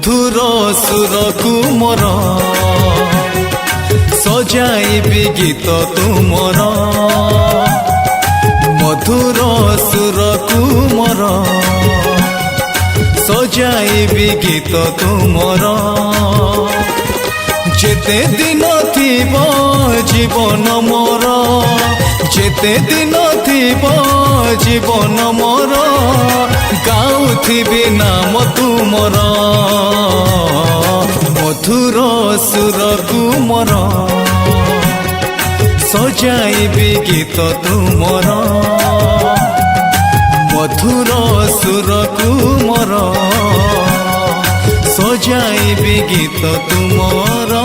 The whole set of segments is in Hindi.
मधुर सुर कुमर सजाइबी गीत तुमर मधुर सुर कुमर सजाइबी गीत तुमर जेते दिन थिब जीवन मोर जेते दिन थिब जीवन मोर गाउथिबी नाम तुमर मधुर सुर कुमर सजाइबी गीत तुमर मधुर सुर कुमर सजाइबी गीत तुमर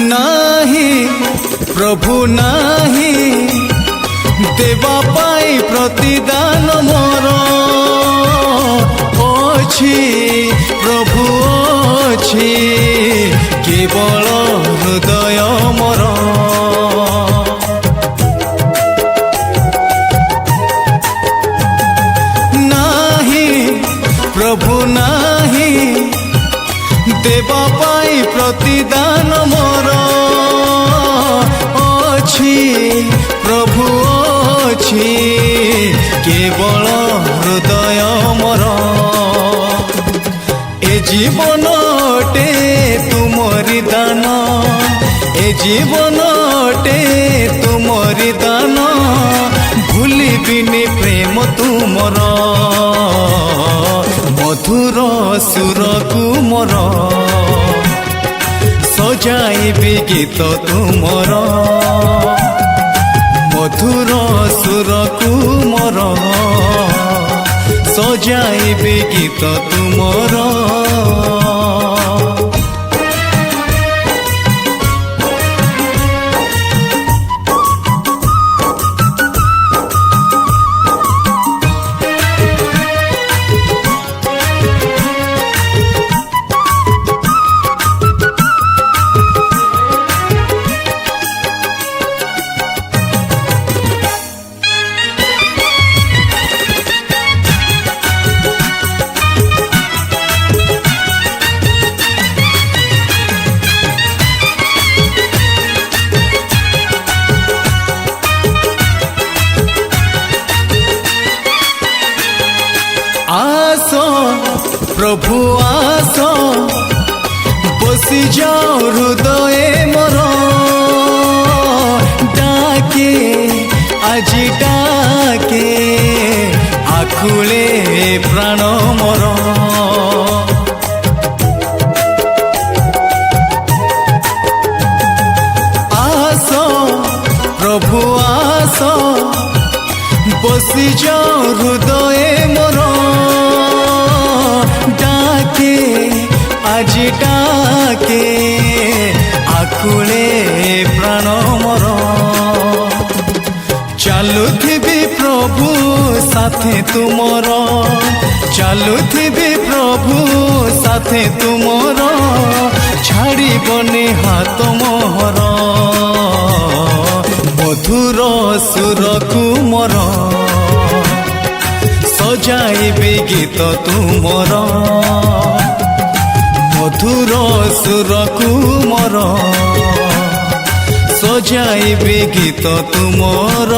नाही प्रभु नाही देवा पाई प्रतिदान मोर अछि प्रभु अछि केवल हृदय मोर नाही प्रभु नाही देवा पाई प्रतिदान मोर अछि प्रभु अछि केवल हृदय मोर ए जीवनटे तुमरी दान ए जीवनटे तुमरी दान भूलिबिनी प्रेम तुमर मधुर सुर कुमर सजाइबी गीत तुमर मधुर सुर कुमर सजाइबी गीत तुमर आसो प्रभु आसो बसी जाओ हृदय मोर डाके आज डाके आकुले प्राण मोर आसो प्रभु आसो बसी जाओ हृदय मोर डाके आज डाके आकुले प्राण मोर चालुथिबी प्रभु साथे तुमर चालुथिबी प्रभु साथे तुमर छाड़िबनी हाथ मोहर मधुर सुर कुमर सजाइबी गीत तुमर मधुर सुर कुमर सजाइबी गीत तुमर।